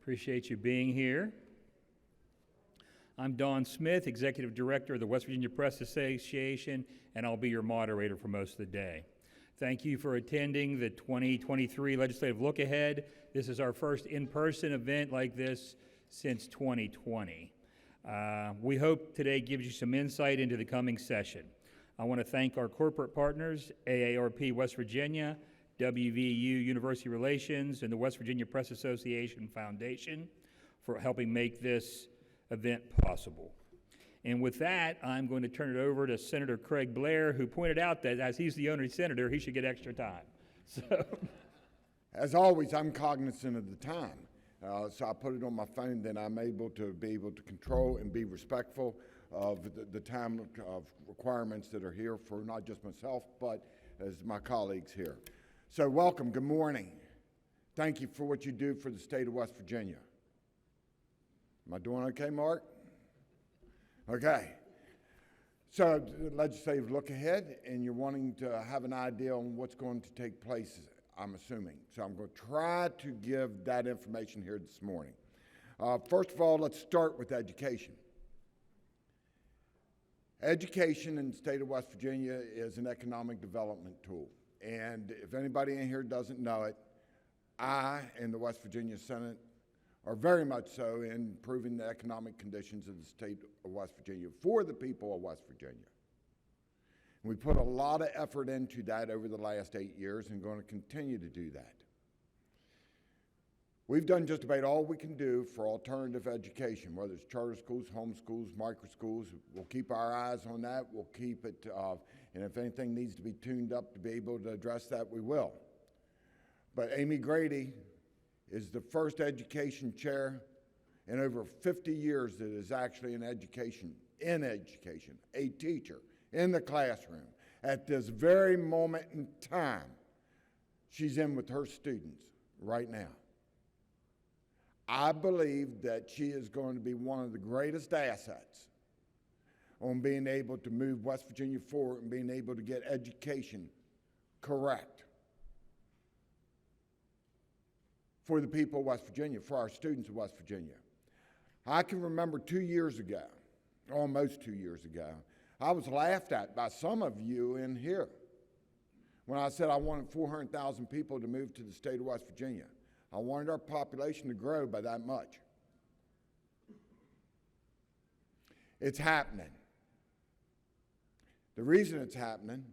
Appreciate you being here. I'm Don Smith, Executive Director of the West Virginia Press Association, and I'll be your moderator for most of the day. Thank you for attending the 2023 Legislative Lookahead. This is our first in-person event like this since 2020. We hope today gives you some insight into the coming session. I want to thank our corporate partners, AARP West Virginia, WVU University Relations, and the West Virginia Press Association Foundation for helping make this event possible. And with that, I'm going to turn it over to Senator Craig Blair, who pointed out that as he's the only senator, he should get extra time. So, as always, I'm cognizant of the time. So I put it on my phone, then I'm able to control and be respectful of the time of requirements that are here for not just myself, but as my colleagues here. So welcome, good morning. Thank you for what you do for the state of West Virginia. Am I doing okay, Mark? Okay. So the legislative look ahead, and you're wanting to have an idea on what's going to take place, I'm assuming. So I'm going to try to give that information here this morning. First of all, let's start with education. Education in the state of West Virginia is an economic development tool. And if anybody in here doesn't know it, I and the West Virginia Senate are very much so in improving the economic conditions of the state of West Virginia for the people of West Virginia. And we put a lot of effort into that over the last 8 years and going to continue to do that. We've done just about all we can do for alternative education, whether it's charter schools, home schools, micro schools. We'll keep our eyes on that. We'll keep it, and if anything needs to be tuned up to be able to address that, we will. But Amy Grady is the first education chair in over 50 years that is actually in education, a teacher in the classroom. At this very moment in time, she's in with her students right now. I believe that she is going to be one of the greatest assets on being able to move West Virginia forward and being able to get education correct for the people of West Virginia, for our students of West Virginia. I can remember 2 years ago, almost 2 years ago, I was laughed at by some of you in here when I said I wanted 400,000 people to move to the state of West Virginia. I wanted our population to grow by that much. It's happening. The reason it's happening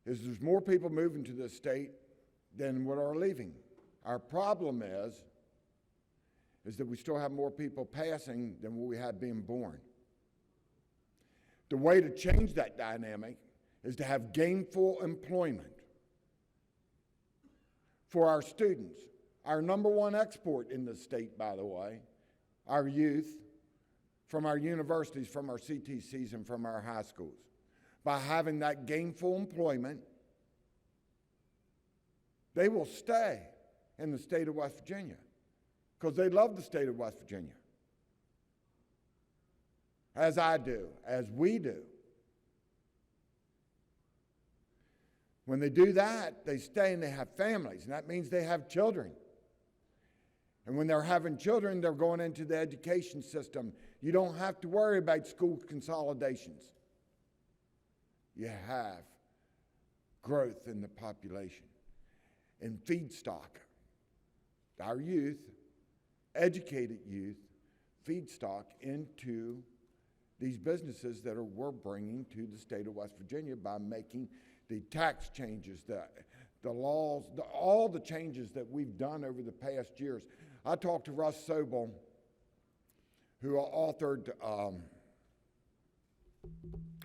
is there's more people moving to this state than what are leaving. Our problem is that we still have more people passing than what we had being born. The way to change that dynamic is to have gainful employment for our students. Our number one export in this state, by the way, our youth, from our universities, from our CTCs, and from our high schools. By having that gainful employment, they will stay in the state of West Virginia because they love the state of West Virginia. As I do, as we do. When they do that, they stay and they have families, and that means they have children. And when they're having children, they're going into the education system. You don't have to worry about school consolidations. You have growth in the population. And feedstock. Our youth, educated youth, feedstock into these businesses that we're bringing to the state of West Virginia by making the tax changes, the laws, all the changes that we've done over the past years. I talked to Russ Sobel, who authored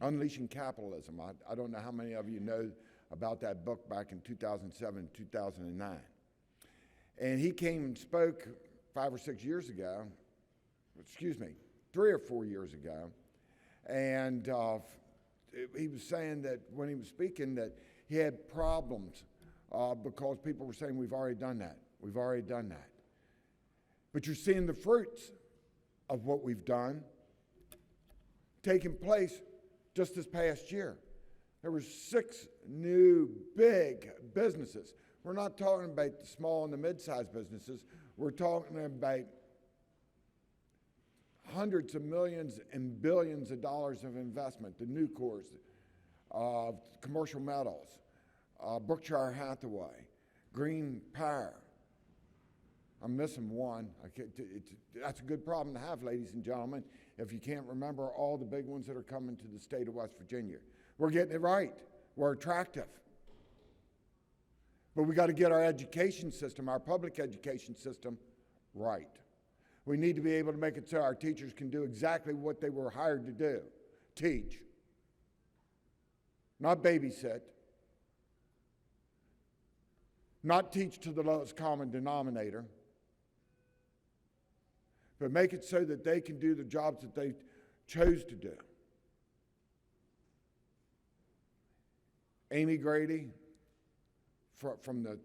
Unleashing Capitalism. I don't know how many of you know about that book back in 2007, 2009. And he came and spoke 5 or 6 years ago, 3 or 4 years ago, and he was saying that when he was speaking that he had problems because people were saying, we've already done that. But you're seeing the fruits of what we've done taking place just this past year. There were 6 new big businesses. We're not talking about the small and the mid-sized businesses. We're talking about hundreds of millions and billions of dollars of investment, the new cores, commercial metals, Berkshire Hathaway, green power. I'm missing one. That's a good problem to have, ladies and gentlemen, if you can't remember all the big ones that are coming to the state of West Virginia. We're getting it right. We're attractive. But we got to get our education system, our public education system, right. We need to be able to make it so our teachers can do exactly what they were hired to do, teach, not babysit, not teach to the lowest common denominator, but make it so that they can do the jobs that they chose to do. Amy Grady, from the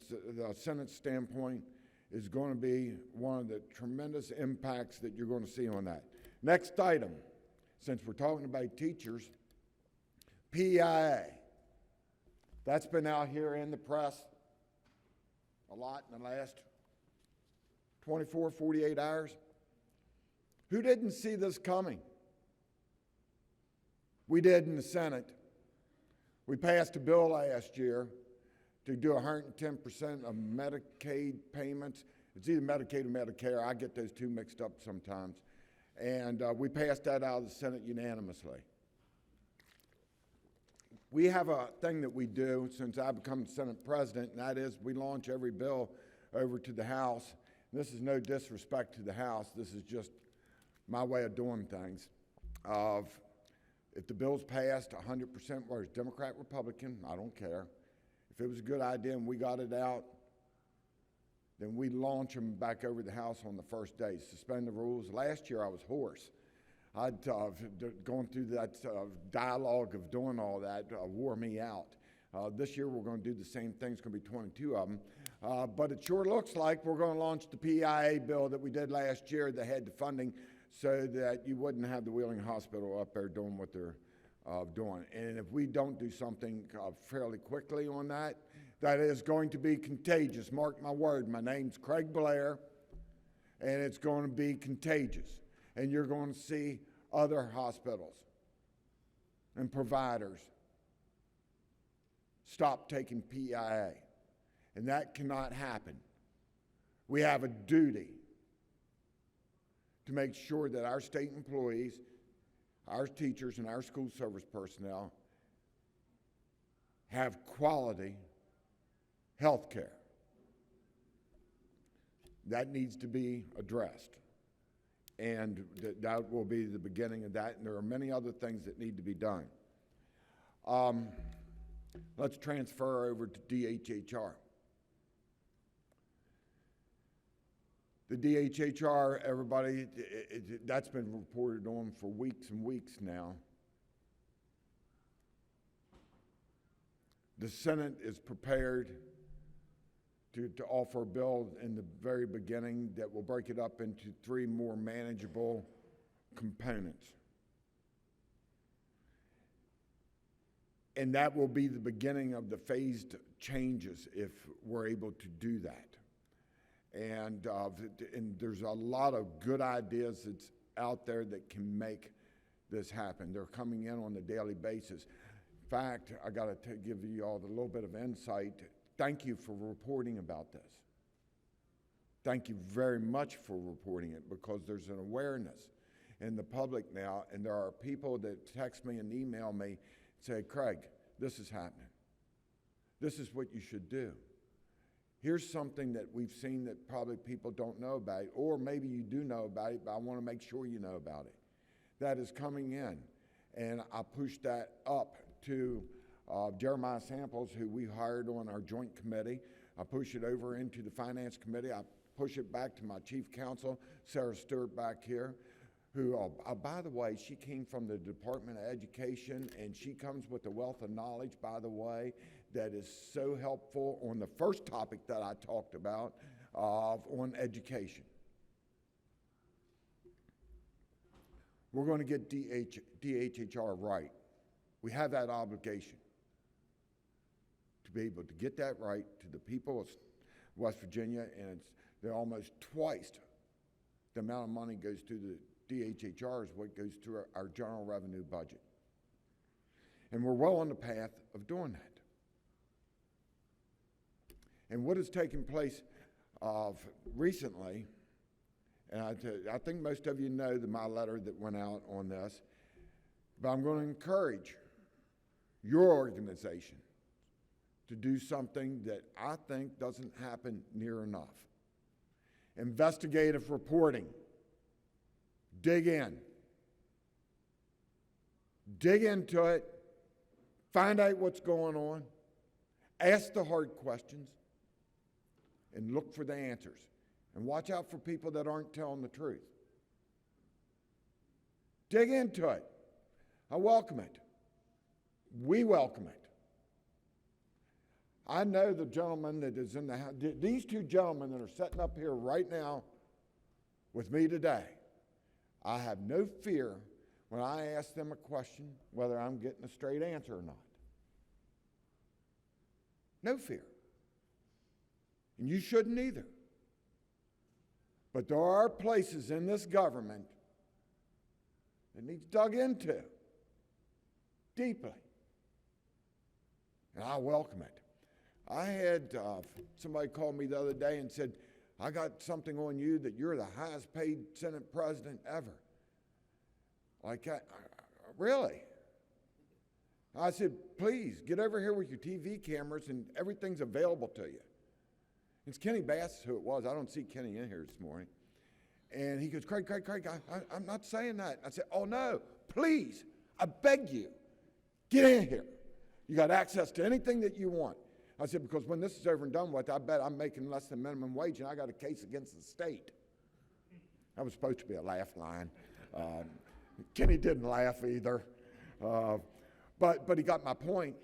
Senate standpoint, is going to be one of the tremendous impacts that you're going to see on that. Next item, since we're talking about teachers, PIA. That's been out here in the press a lot in the last 24, 48 hours. Who didn't see this coming? We did in the Senate. We passed a bill last year to do 110% of Medicaid payments. It's either Medicaid or Medicare. I get those two mixed up sometimes. And we passed that out of the Senate unanimously. We have a thing that we do since I become Senate President, and that is we launch every bill over to the House. This is no disrespect to the House. This is just my way of doing things. If the bill's passed 100%, whether it's Democrat, Republican, I don't care. If it was a good idea and we got it out, then we launch them back over the House on the first day, suspend the rules. Last year I was hoarse. I'd going through that dialogue of doing all that wore me out. This year we're going to do the same thing. It's going to be 22 of them. But it sure looks like we're going to launch the PIA bill that we did last year that had the funding so that you wouldn't have the Wheeling Hospital up there doing what they're doing. And if we don't do something fairly quickly on that, that is going to be contagious. Mark my word, my name's Craig Blair, and it's going to be contagious. And you're going to see other hospitals and providers stop taking PIA. And that cannot happen. We have a duty to make sure that our state employees, our teachers, and our school service personnel have quality health care. That needs to be addressed. And that will be the beginning of that. And there are many other things that need to be done. Let's transfer over to DHHR. The DHHR, everybody, that's been reported on for weeks and weeks now. The Senate is prepared to offer a bill in the very beginning that will break it up into 3 more manageable components. And that will be the beginning of the phased changes if we're able to do that. And there's a lot of good ideas that's out there that can make this happen. They're coming in on a daily basis. In fact, I got to give you all a little bit of insight. Thank you for reporting about this. Thank you very much for reporting it, because there's an awareness in the public now, and there are people that text me and email me and say, Craig, this is happening. This is what you should do. Here's something that we've seen that probably people don't know about, or maybe you do know about it, but I want to make sure you know about it. That is coming in, and I pushed that up to Jeremiah Samples, who we hired on our joint committee. I push it over into the finance committee. I push it back to my chief counsel, Sarah Stewart back here, who, by the way, she came from the Department of Education, and she comes with a wealth of knowledge, by the way, that is so helpful on the first topic that I talked about, on education. We're going to get DHHR right. We have that obligation to be able to get that right to the people of West Virginia, and it's They're almost twice the amount of money goes to the DHHR as what goes to our general revenue budget. And we're well on the path of doing that. And what has taken place recently, and I think most of you know my letter that went out on this, but I'm going to encourage your organization to do something that I think doesn't happen near enough. Investigative reporting. Dig in. Dig into it. Find out what's going on. Ask the hard questions. And look for the answers. And watch out for people that aren't telling the truth. Dig into it. I welcome it. We welcome it. I know the gentleman that is in the house, these two gentlemen that are sitting up here right now with me today, I have no fear when I ask them a question whether I'm getting a straight answer or not. No fear. And you shouldn't either. But there are places in this government that needs dug into deeply. And I welcome it. I had somebody call me the other day and said, I got something on you that you're the highest paid Senate president ever. Like, really? I said, please, get over here with your TV cameras and everything's available to you. It's Kenny Bass who it was. I don't see Kenny in here this morning. And he goes, Craig, I'm not saying that. I said, oh no, please, I beg you, get in here. You got access to anything that you want. I said, because when this is over and done with, I bet I'm making less than minimum wage and I got a case against the state. That was supposed to be a laugh line. Kenny didn't laugh either. But he got my point.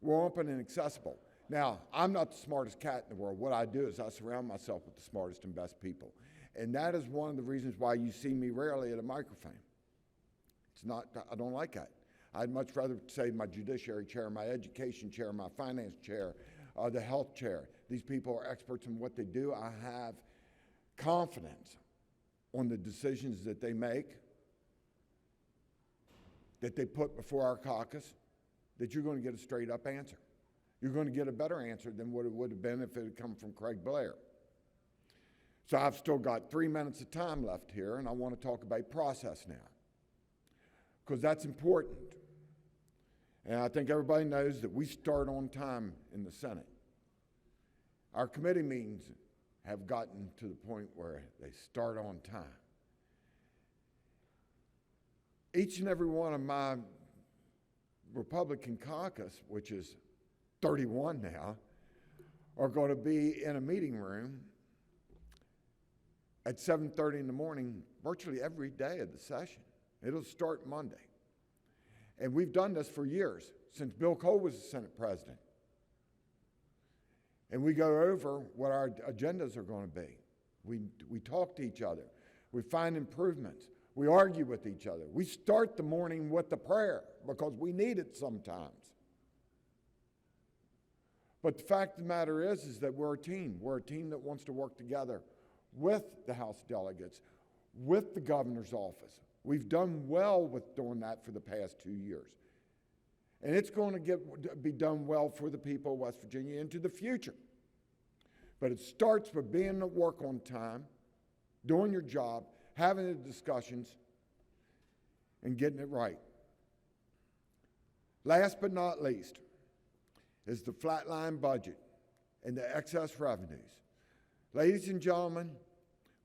We're open and accessible. Now, I'm not the smartest cat in the world. What I do is I surround myself with the smartest and best people. And that is one of the reasons why you see me rarely at a microphone. It's not, I don't like that. I'd much rather say my judiciary chair, my education chair, my finance chair, the health chair. These people are experts in what they do. I have confidence on the decisions that they make, that they put before our caucus, that you're going to get a straight up answer. You're going to get a better answer than what it would have been if it had come from Craig Blair. So I've still got 3 minutes of time left here, and I want to talk about process now, because that's important. And I think everybody knows that we start on time in the Senate. Our committee meetings have gotten to the point where they start on time. Each and every one of my Republican caucus, which is 31 now, are going to be in a meeting room at 7:30 in the morning virtually every day of the session. It'll start Monday. And we've done this for years, since Bill Cole was the Senate president. And we go over what our agendas are going to be. We talk to each other. We find improvements. We argue with each other. We start the morning with the prayer because we need it sometimes. But the fact of the matter is that we're a team. We're a team that wants to work together with the House of Delegates, with the governor's office. We've done well with doing that for the past 2 years. And it's going to be done well for the people of West Virginia into the future. But it starts with being at work on time, doing your job, having the discussions, and getting it right. Last but not least is the flatline budget and the excess revenues. Ladies and gentlemen,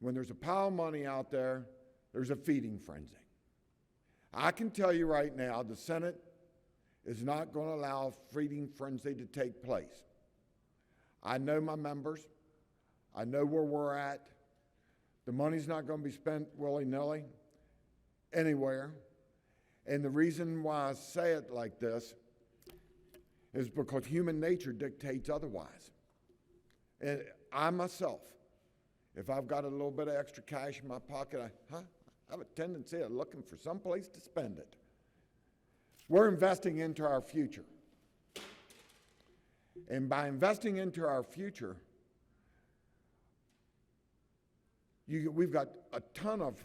when there's a pile of money out there, there's a feeding frenzy. I can tell you right now, the Senate is not going to allow a feeding frenzy to take place. I know my members. I know where we're at. The money's not going to be spent willy-nilly anywhere. And the reason why I say it like this is because human nature dictates otherwise. And I myself, if I've got a little bit of extra cash in my pocket, I have a tendency of looking for some place to spend it. We're investing into our future. And by investing into our future, we've got a ton of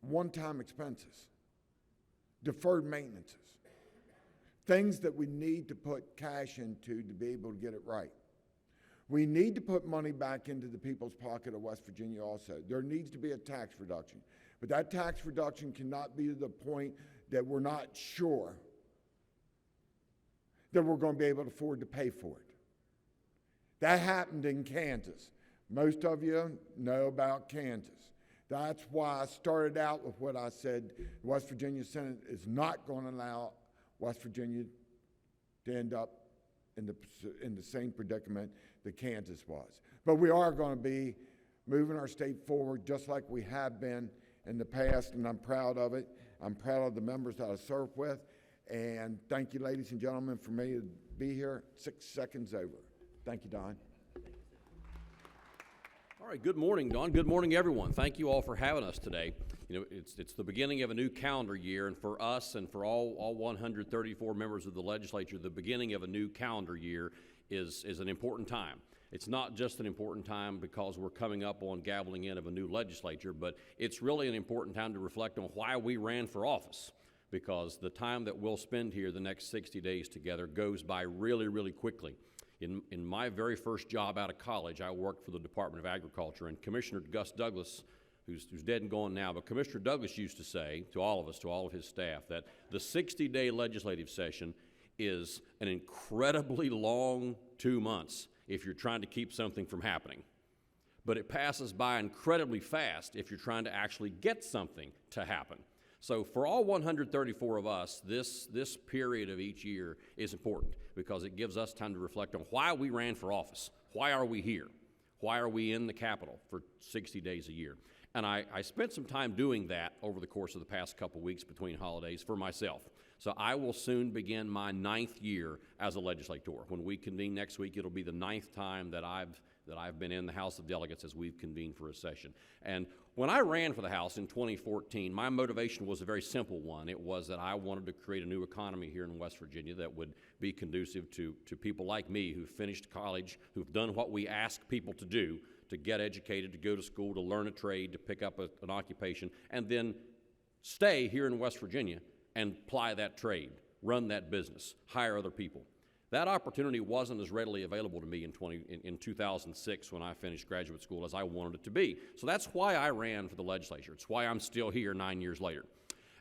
one-time expenses, deferred maintenances, things that we need to put cash into to be able to get it right. We need to put money back into the people's pocket of West Virginia also. There needs to be a tax reduction. But that tax reduction cannot be to the point that we're not sure that we're going to be able to afford to pay for it. That happened in Kansas. Most of you know about Kansas. That's why I started out with what I said. The West Virginia Senate is not going to allow West Virginia to end up in the same predicament that Kansas was. But we are going to be moving our state forward just like we have been in the past, and I'm proud of it. I'm proud of the members that I serve with, and thank you, ladies and gentlemen, for me to be here. 6 seconds over. Thank you, Don. All right, good morning, Don. Good morning, everyone. Thank you all for having us today. You know, it's the beginning of a new calendar year, and for us and for all 134 members of the legislature, the beginning of a new calendar year is an important time. It's not just an important time because we're coming up on gaveling in of a new legislature, but it's really an important time to reflect on why we ran for office, because the time that we'll spend here the next 60 days together goes by really, really quickly. In my very first job out of college, I worked for the Department of Agriculture, and Commissioner Gus Douglas, who's dead and gone now, but Commissioner Douglas used to say to all of us, to all of his staff, that the 60-day legislative session is an incredibly long 2 months if you're trying to keep something from happening. But it passes by incredibly fast if you're trying to actually get something to happen. So for all 134 of us, this period of each year is important because it gives us time to reflect on why we ran for office. Why are we here? Why are we in the Capitol for 60 days a year? And I spent some time doing that over the course of the past couple weeks between holidays for myself. So I will soon begin my 9th year as a legislator. When we convene next week, it'll be the 9th time that I've been in the House of Delegates as we've convened for a session. And when I ran for the House in 2014, my motivation was a very simple one. It was that I wanted to create a new economy here in West Virginia that would be conducive to people like me who've finished college, who've done what we ask people to do, to get educated, to go to school, to learn a trade, to pick up an occupation, and then stay here in West Virginia and ply that trade, run that business, hire other people. That opportunity wasn't as readily available to me in 2006 when I finished graduate school as I wanted it to be. So that's why I ran for the legislature. It's why I'm still here 9 years later.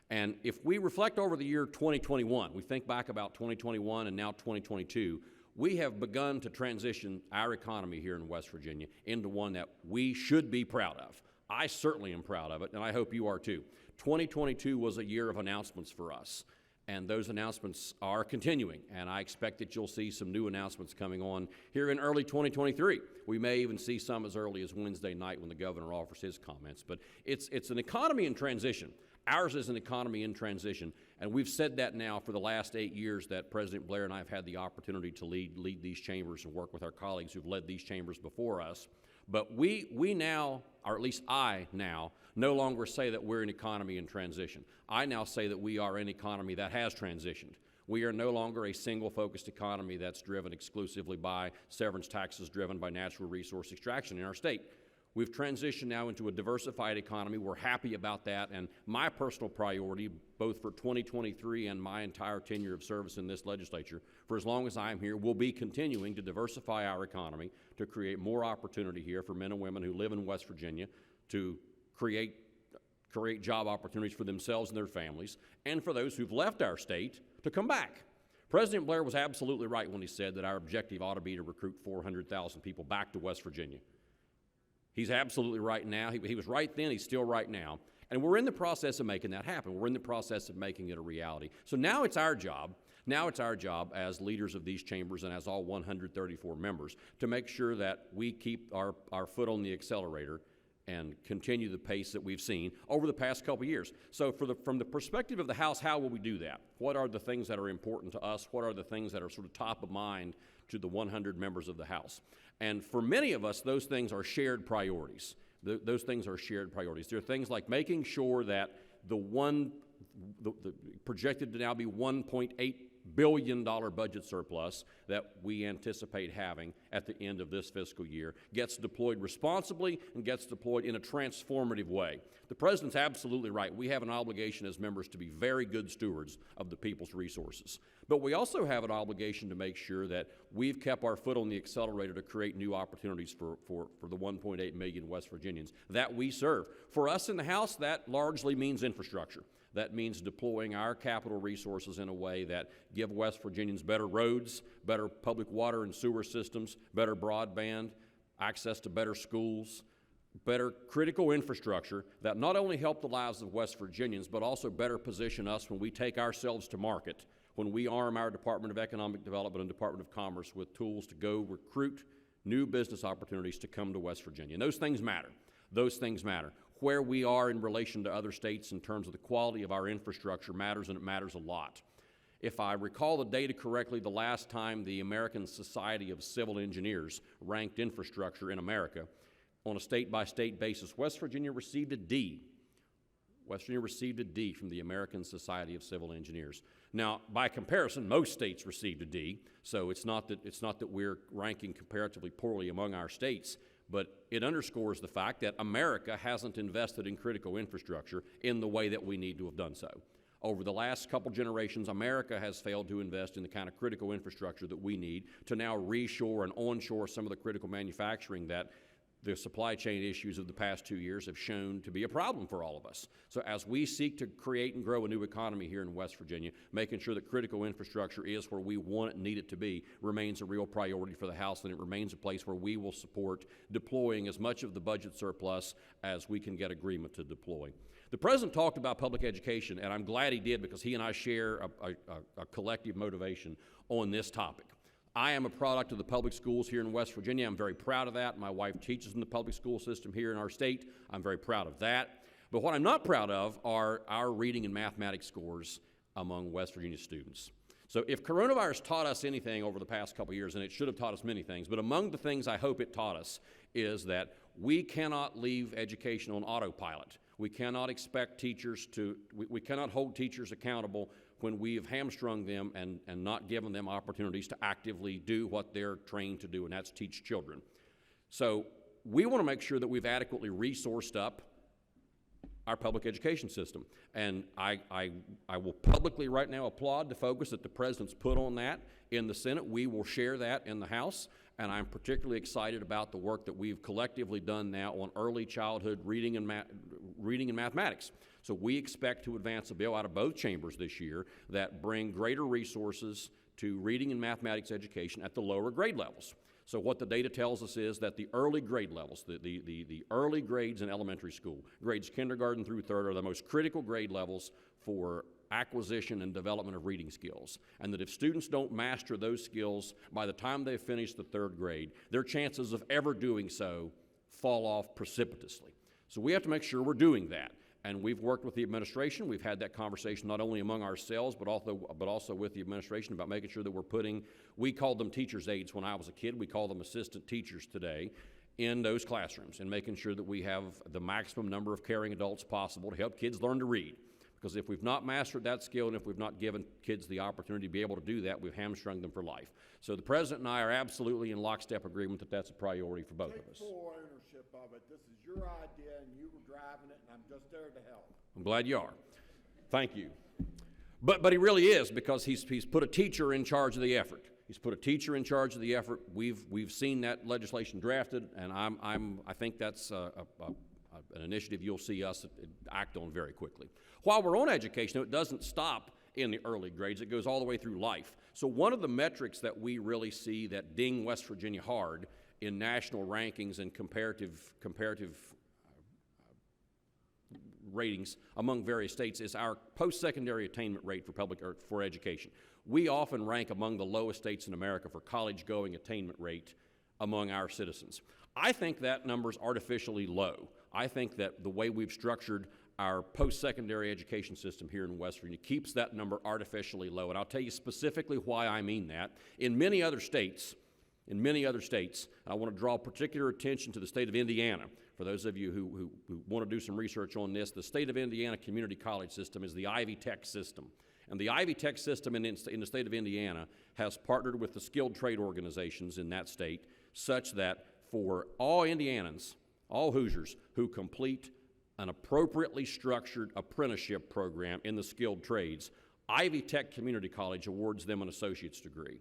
And if we reflect over the year 2021, we think back about 2021 and now 2022, we have begun to transition our economy here in West Virginia into one that we should be proud of. I certainly am proud of it, and I hope you are too. 2022 was a year of announcements for us. And those announcements are continuing, and I expect that you'll see some new announcements coming on here in early 2023. We may even see some as early as Wednesday night when the governor offers his comments. But it's an economy in transition. Ours is an economy in transition, and we've said that now for the last 8 years that President Blair and I have had the opportunity to lead these chambers and work with our colleagues who've led these chambers before us. But we now, or at least I now, no longer say that we're an economy in transition. I now say that we are an economy that has transitioned. We are no longer a single-focused economy that's driven exclusively by severance taxes driven by natural resource extraction in our state. We've transitioned now into a diversified economy. We're happy about that, and my personal priority, both for 2023 and my entire tenure of service in this legislature, for as long as I'm here, will be continuing to diversify our economy, to create more opportunity here for men and women who live in West Virginia, to create job opportunities for themselves and their families, and for those who've left our state to come back. President Blair was absolutely right when he said that our objective ought to be to recruit 400,000 people back to West Virginia. He's absolutely right now. He was right then, he's still right now. And we're in the process of making that happen. We're in the process of making it a reality. So now it's our job. Now it's our job as leaders of these chambers and as all 134 members to make sure that we keep our foot on the accelerator and continue the pace that we've seen over the past couple years. So from the perspective of the House, how will we do that? What are the things that are important to us? What are the things that are sort of top of mind to the 100 members of the House? And for many of us, those things are shared priorities. Those things are shared priorities. There are things like making sure that the projected to now be $1.8 billion budget surplus that we anticipate having at the end of this fiscal year gets deployed responsibly and gets deployed in a transformative way. The President's absolutely right. We have an obligation as members to be very good stewards of the people's resources. But we also have an obligation to make sure that we've kept our foot on the accelerator to create new opportunities for the 1.8 million West Virginians that we serve. For us in the House, that largely means infrastructure. That means deploying our capital resources in a way that give West Virginians better roads, better public water and sewer systems, better broadband, access to better schools, better critical infrastructure that not only help the lives of West Virginians, but also better position us when we take ourselves to market, when we arm our Department of Economic Development and Department of Commerce with tools to go recruit new business opportunities to come to West Virginia. And those things matter. Those things matter. Where we are in relation to other states in terms of the quality of our infrastructure matters, and it matters a lot. If I recall the data correctly, the last time the American Society of Civil Engineers ranked infrastructure in America on a state-by-state basis, West Virginia received a D. West Virginia received a D from the American Society of Civil Engineers. Now, by comparison, most states received a D, so it's not that we're ranking comparatively poorly among our states, but it underscores the fact that America hasn't invested in critical infrastructure in the way that we need to have done so. Over the last couple generations, America has failed to invest in the kind of critical infrastructure that we need to now reshore and onshore some of the critical manufacturing that the supply chain issues of the past 2 years have shown to be a problem for all of us. So as we seek to create and grow a new economy here in West Virginia, making sure that critical infrastructure is where we want it and need it to be remains a real priority for the House, and it remains a place where we will support deploying as much of the budget surplus as we can get agreement to deploy. The President talked about public education, and I'm glad he did because he and I share a collective motivation on this topic. I am a product of the public schools here in West Virginia. I'm very proud of that. My wife teaches in the public school system here in our state. I'm very proud of that. But what I'm not proud of are our reading and mathematics scores among West Virginia students. So if coronavirus taught us anything over the past couple of years, and it should have taught us many things, but among the things I hope it taught us is that we cannot leave education on autopilot. We cannot expect teachers to, we cannot hold teachers accountable when we have hamstrung them and not given them opportunities to actively do what they're trained to do, and that's teach children. So we want to make sure that we've adequately resourced up our public education system. And I will publicly right now applaud the focus that the President's put on that in the Senate. We will share that in the House, and I'm particularly excited about the work that we've collectively done now on early childhood reading and mathematics. So we expect to advance a bill out of both chambers this year that bring greater resources to reading and mathematics education at the lower grade levels. So what the data tells us is that the early grade levels, the early grades in elementary school, grades kindergarten through third, are the most critical grade levels for acquisition and development of reading skills. And that if students don't master those skills by the time they've finished the third grade, their chances of ever doing so fall off precipitously. So we have to make sure we're doing that. And we've worked with the administration. We've had that conversation not only among ourselves, but also with the administration about making sure that we're putting, we called them teacher's aides when I was a kid. We call them assistant teachers today in those classrooms, and making sure that we have the maximum number of caring adults possible to help kids learn to read. Because if we've not mastered that skill and if we've not given kids the opportunity to be able to do that, we've hamstrung them for life. So the President and I are absolutely in lockstep agreement that that's a priority for both of us. Take full ownership of it. This is your idea, and you were driving it, and I'm just there to help. I'm glad you are. Thank you. But he really is, because he's put a teacher in charge of the effort. He's put a teacher in charge of the effort. We've seen that legislation drafted, and I think that's an initiative you'll see us act on very quickly. While we're on education, it doesn't stop in the early grades. It goes all the way through life. So one of the metrics that we really see that ding West Virginia hard in national rankings and comparative ratings among various states is our post-secondary attainment rate for education. We often rank among the lowest states in America for college-going attainment rate among our citizens. I think that number's artificially low. I think that the way we've structured our post-secondary education system here in West Virginia keeps that number artificially low, and I'll tell you specifically why I mean that. In many other states, I want to draw particular attention to the state of Indiana. For those of you who want to do some research on this, the state of Indiana community college system is the Ivy Tech system. And the Ivy Tech system in the state of Indiana has partnered with the skilled trade organizations in that state such that for all Indianans, all Hoosiers who complete an appropriately structured apprenticeship program in the skilled trades, Ivy Tech Community College awards them an associate's degree.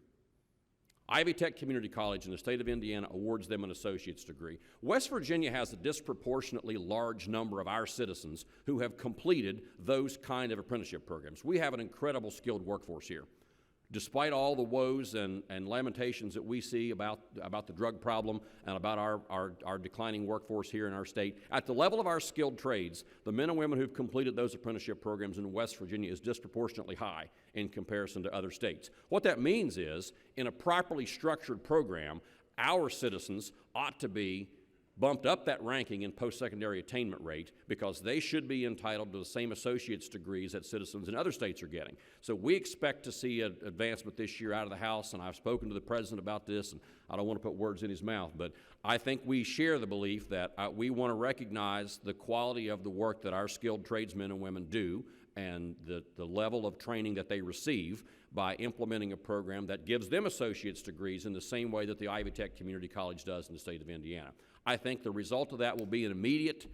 Ivy Tech Community College in the state of Indiana awards them an associate's degree. West Virginia has a disproportionately large number of our citizens who have completed those kind of apprenticeship programs. We have an incredible skilled workforce here. Despite all the woes and lamentations that we see about the drug problem and about our declining workforce here in our state, at the level of our skilled trades, the men and women who've completed those apprenticeship programs in West Virginia is disproportionately high in comparison to other states. What that means is, in a properly structured program, our citizens ought to be bumped up that ranking in post-secondary attainment rate because they should be entitled to the same associate's degrees that citizens in other states are getting. So we expect to see an advancement this year out of the House, and I've spoken to the President about this, and I don't want to put words in his mouth, but I think we share the belief that we want to recognize the quality of the work that our skilled tradesmen and women do and the level of training that they receive by implementing a program that gives them associate's degrees in the same way that the Ivy Tech Community College does in the state of Indiana. I think the result of that will be an immediate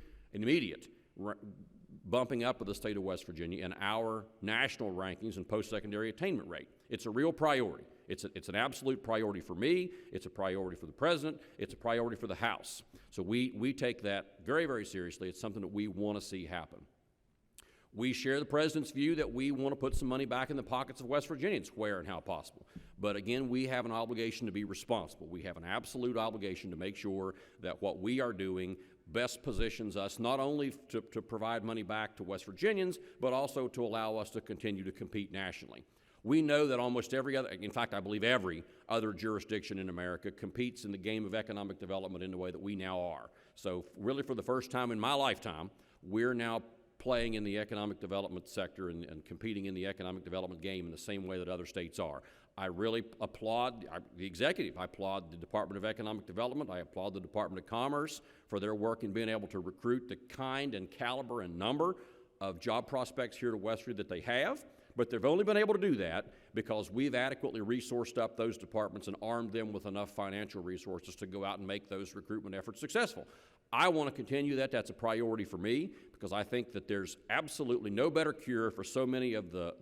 bumping up of the state of West Virginia in our national rankings and post-secondary attainment rate. It's a real priority. It's an absolute priority for me. It's a priority for the President. It's a priority for the House. So we take that very, very seriously. It's something that we want to see happen. We share the President's view that we want to put some money back in the pockets of West Virginians where and how possible. But again, we have an obligation to be responsible. We have an absolute obligation to make sure that what we are doing best positions us not only to provide money back to West Virginians, but also to allow us to continue to compete nationally. We know that almost every other, in fact, I believe every other jurisdiction in America competes in the game of economic development in the way that we now are. So really for the first time in my lifetime, we're now playing in the economic development sector and competing in the economic development game in the same way that other states are. I really applaud the executive. I applaud the Department of Economic Development. I applaud the Department of Commerce for their work in being able to recruit the kind and caliber and number of job prospects here to West Virginia that they have. But they've only been able to do that because we've adequately resourced up those departments and armed them with enough financial resources to go out and make those recruitment efforts successful. I want to continue that. That's a priority for me because I think that there's absolutely no better cure for so many of the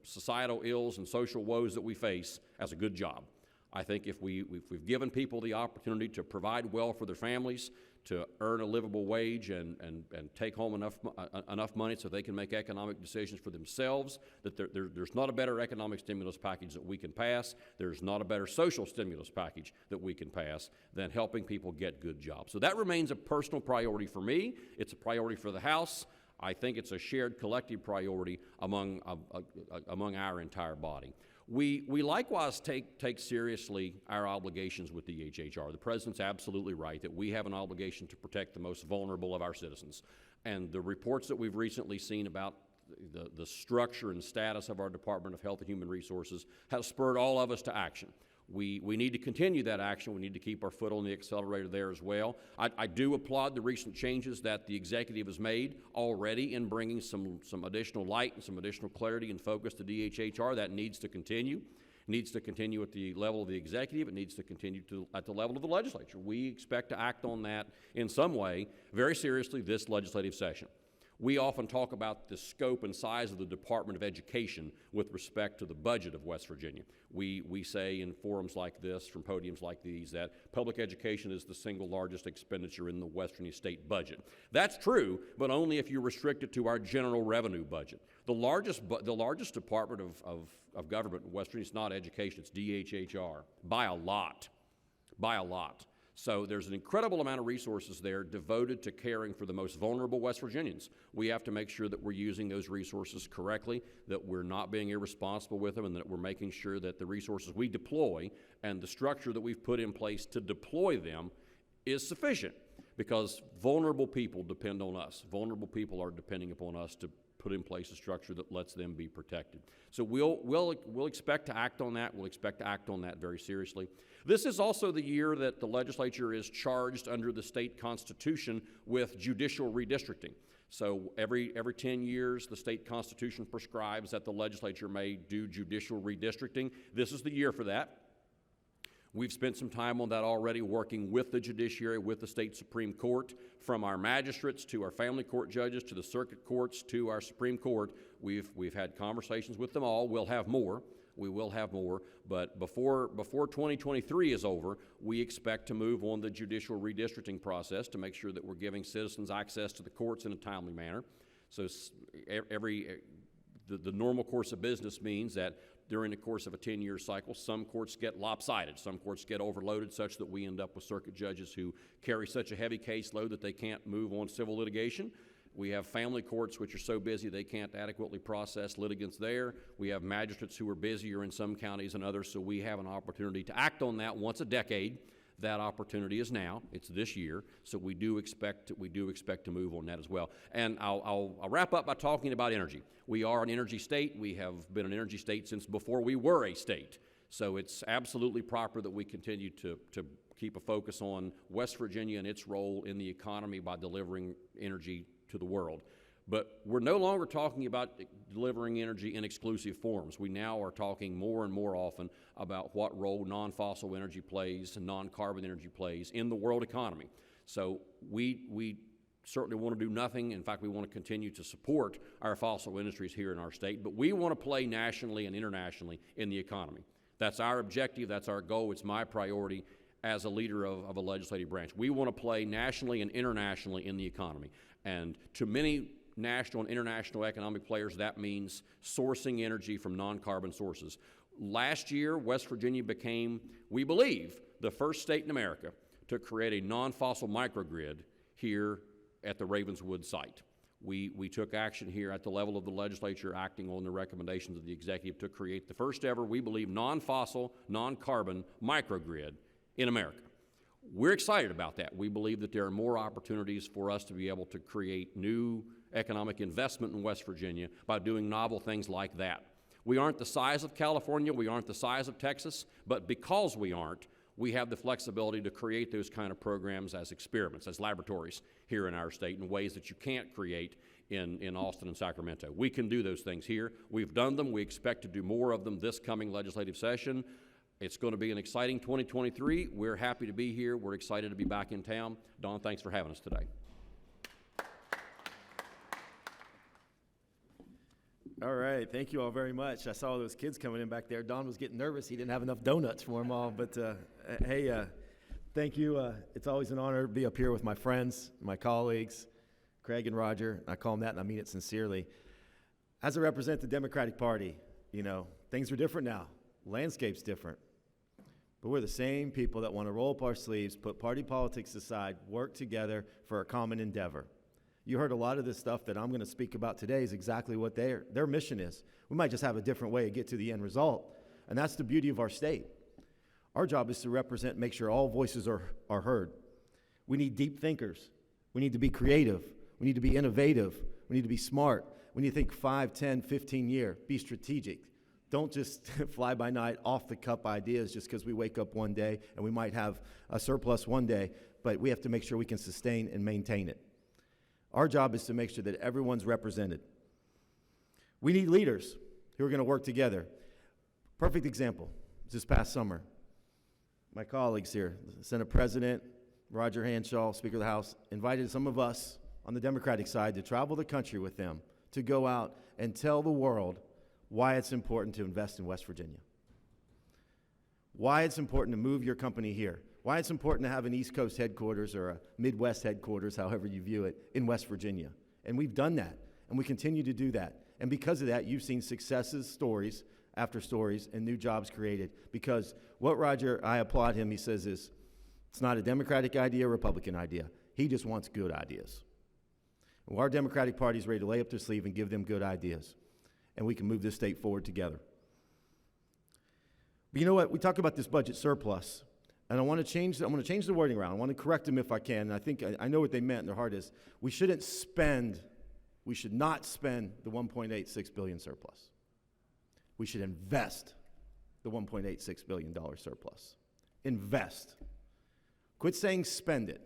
societal ills and social woes that we face as a good job. I think if we've given people the opportunity to provide well for their families, to earn a livable wage and take home enough money so they can make economic decisions for themselves, that there's not a better economic stimulus package that we can pass. There's not a better social stimulus package that we can pass than helping people get good jobs. So that remains a personal priority for me. It's a priority for the House. I think it's a shared collective priority among our entire body. We likewise take seriously our obligations with DHHR. The President's absolutely right that we have an obligation to protect the most vulnerable of our citizens. And the reports that we've recently seen about the structure and status of our Department of Health and Human Resources has spurred all of us to action. We need to continue that action. We need to keep our foot on the accelerator there as well. I do applaud the recent changes that the executive has made already in bringing some additional light and some additional clarity and focus to DHHR. That needs to continue. It needs to continue at the level of the executive. It needs to continue at the level of the legislature. We expect to act on that in some way very seriously this legislative session. We often talk about the scope and size of the Department of Education with respect to the budget of West Virginia. We say in forums like this, from podiums like these, that public education is the single largest expenditure in the West Virginia state budget. That's true, but only if you restrict it to our general revenue budget. The largest department of government in West Virginia is not education, it's DHHR, by a lot, by a lot. So there's an incredible amount of resources there devoted to caring for the most vulnerable West Virginians. We have to make sure that we're using those resources correctly, that we're not being irresponsible with them, and that we're making sure that the resources we deploy and the structure that we've put in place to deploy them is sufficient, because vulnerable people depend on us. Vulnerable people are depending upon us to put in place a structure that lets them be protected. So we'll expect to act on that. We'll expect to act on that very seriously. This is also the year that the legislature is charged under the state constitution with judicial redistricting. So every 10 years, the state constitution prescribes that the legislature may do judicial redistricting. This is the year for that. We've spent some time on that already, working with the judiciary, with the state Supreme Court, from our magistrates to our family court judges to the circuit courts to our Supreme Court. We've had conversations with them all. We'll have more. We will have more, but before 2023 is over, we expect to move on the judicial redistricting process to make sure that we're giving citizens access to the courts in a timely manner. So the normal course of business means that during the course of a 10-year cycle, some courts get lopsided, some courts get overloaded such that we end up with circuit judges who carry such a heavy caseload that they can't move on civil litigation. We have family courts which are so busy they can't adequately process litigants there. We have magistrates who are busier in some counties than others, so we have an opportunity to act on that once a decade. That opportunity is now. It's this year, so we do expect to move on that as well. And I'll wrap up by talking about energy. We are an energy state. We have been an energy state since before we were a state. So it's absolutely proper that we continue to keep a focus on West Virginia and its role in the economy by delivering energy to the world. But we're no longer talking about delivering energy in exclusive forms. We now are talking more and more often about what role non-fossil energy plays and non-carbon energy plays in the world economy. So we certainly want to do nothing. In fact, we want to continue to support our fossil industries here in our state, but we want to play nationally and internationally in the economy. That's our objective. That's our goal. It's my priority as a leader of a legislative branch. We want to play nationally and internationally in the economy. And to many national and international economic players, that means sourcing energy from non-carbon sources. Last year, West Virginia became, we believe, the first state in America to create a non-fossil microgrid here at the Ravenswood site. We took action here at the level of the legislature, acting on the recommendations of the executive, to create the first ever, we believe, non-fossil, non-carbon microgrid in America. We're excited about that. We believe that there are more opportunities for us to be able to create new economic investment in West Virginia by doing novel things like that. We aren't the size of California, we aren't the size of Texas, but because we aren't, we have the flexibility to create those kind of programs as experiments, as laboratories here in our state in ways that you can't create in Austin and Sacramento. We can do those things here. We've done them. We expect to do more of them this coming legislative session. It's going to be an exciting 2023. We're happy to be here. We're excited to be back in town. Don, thanks for having us today. All right, thank you all very much. I saw those kids coming in back there. Don was getting nervous. He didn't have enough donuts for them all. But hey, thank you. It's always an honor to be up here with my friends, my colleagues, Craig and Roger. I call them that, and I mean it sincerely. As I represent the Democratic Party, you know, things are different now. Landscape's different. But we're the same people that want to roll up our sleeves, put party politics aside, work together for a common endeavor. You heard a lot of this stuff that I'm going to speak about today is exactly what their mission is. We might just have a different way to get to the end result, and that's the beauty of our state. Our job is to represent, make sure all voices are heard. We need deep thinkers. We need to be creative. We need to be innovative. We need to be smart. We need to think 5, 10, 15 year. Be strategic. Don't just fly by night, off the cup ideas just because we wake up one day and we might have a surplus one day, but we have to make sure we can sustain and maintain it. Our job is to make sure that everyone's represented. We need leaders who are going to work together. Perfect example, this past summer. My colleagues here, Senate President Roger Hanshaw, Speaker of the House, invited some of us on the Democratic side to travel the country with them to go out and tell the world why it's important to invest in West Virginia, why it's important to move your company here, why it's important to have an East Coast headquarters or a Midwest headquarters, however you view it, in West Virginia. And we've done that, and we continue to do that. And because of that, you've seen successes, stories after stories, and new jobs created. Because what Roger, I applaud him, he says is, it's not a Democratic idea, Republican idea. He just wants good ideas. Well, our Democratic Party is ready to lay up their sleeve and give them good ideas. And we can move this state forward together. But you know what? We talk about this budget surplus. And I want to change the wording around. I want to correct them if I can. And I think I know what they meant in their heart is we should not spend the $1.86 billion surplus. We should invest the $1.86 billion surplus. Invest. Quit saying spend it.